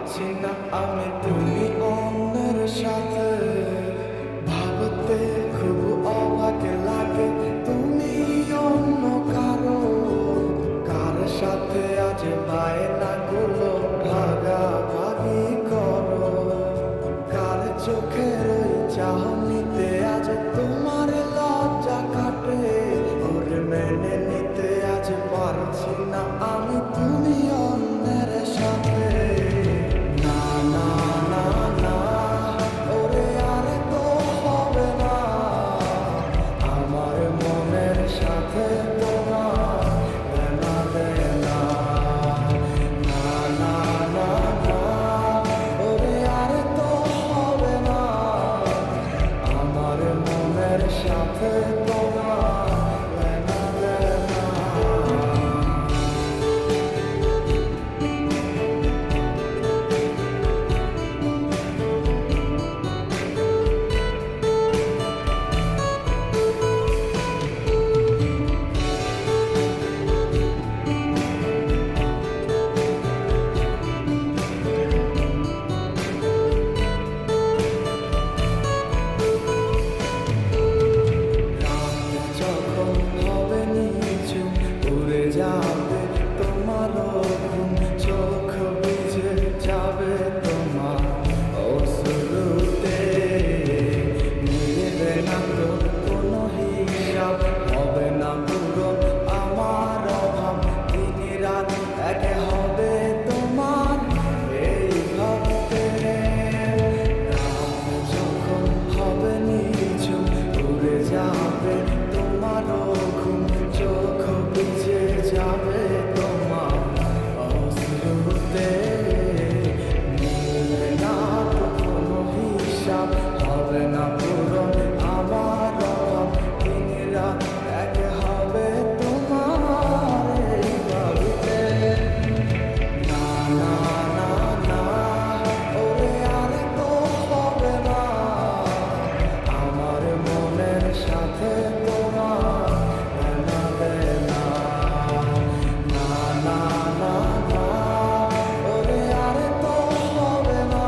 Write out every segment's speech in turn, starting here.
পারছি না আমি তুমি অন্যের সাথে ভাবতে খুব অবাক লাগে তুমি অন্য কারো কার সাথে আজ বায়না গুলো ভাগাভাগি করো কার চোখের ওই চাহনিতে আজ তোমার লজ্জা কাটে ওরে মেনে নিতে আজ পারছি না আমি তুমি অন্যের সাথে না না না না ওরে আর তো হবে না আমার মনের সাথে তোমার দেনা দেনা না না না না ওরে আর তো হবে না আমার মনের সাথে তোমার দেনা দেনা যখন হবে নিচু উড়ে যাবে তোমার ঘুম চোখ ভিজে যাবে তোমার অশ্রুতে মিলবে না তো কোনো হিসাব হবে না পুরো আমার অভাব দিন রাত এক হবে তোমার এই ভাবতে রাত যখন হবে নিচু উড়ে যাবে তোমার ঘুম চোখ ভিজে যাবে তোমার অশ্রুতে মিলবে না তো কোনো হিসাব হবে না পূরণ আমার অভাব দিন রাত এক হবে তোমার এই ভাবিতে না না না না ওরে আর তো হবে না আমার মনের সাথে তোমার দেনা দেনা না না না না ওরে আর তো হবে না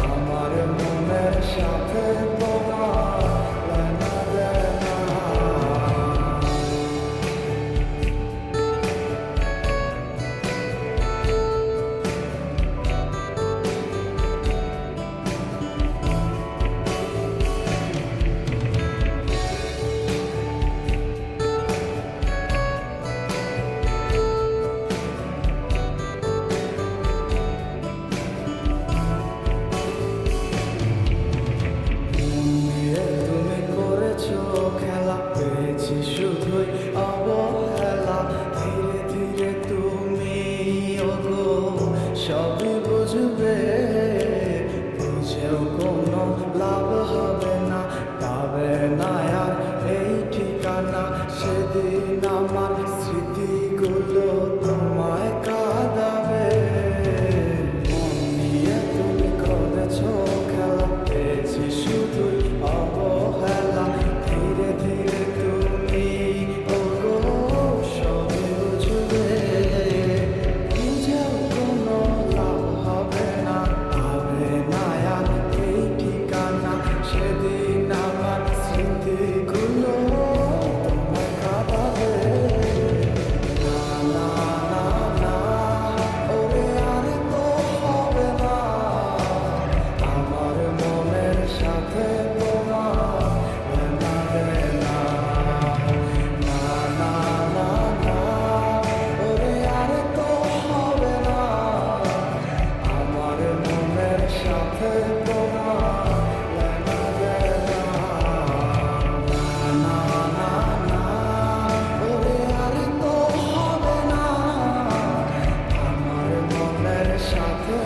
আমার মনের সাথে তোমার দেনা দেনা তুমি করেছো খেলা পেয়েছি শুধুই অবহেলা ধীরে ধীরে তুমি ওগো সবই বুঝবে বুঝেও কোনো লাভ হবে না পাবে না আর এই ঠিকানা সেদিন আমার স্মৃতিগুলো তোমায় কাঁদাবে মন নিয়ে তুমি করেছো খেলা পেয়েছি শুধুই অবহেলা ধীরে ধীরে তুমি ওগো সবই বুঝবে বুঝেও কোনো লাভ হবে না পাবে না আর এই ঠিকানা সেদিন আমার স্মৃতিগুলো তোমায় কাঁদাবে না না না না ওরে আর তো হবে না আমার মনের সাথে তোমার দেনা দেনা না না না না ওরে আর তো হবে না আমার মনের সাথে তোমার দেনা দেনা না না না না ওরে আর তো হবে না আমার মনের সাথে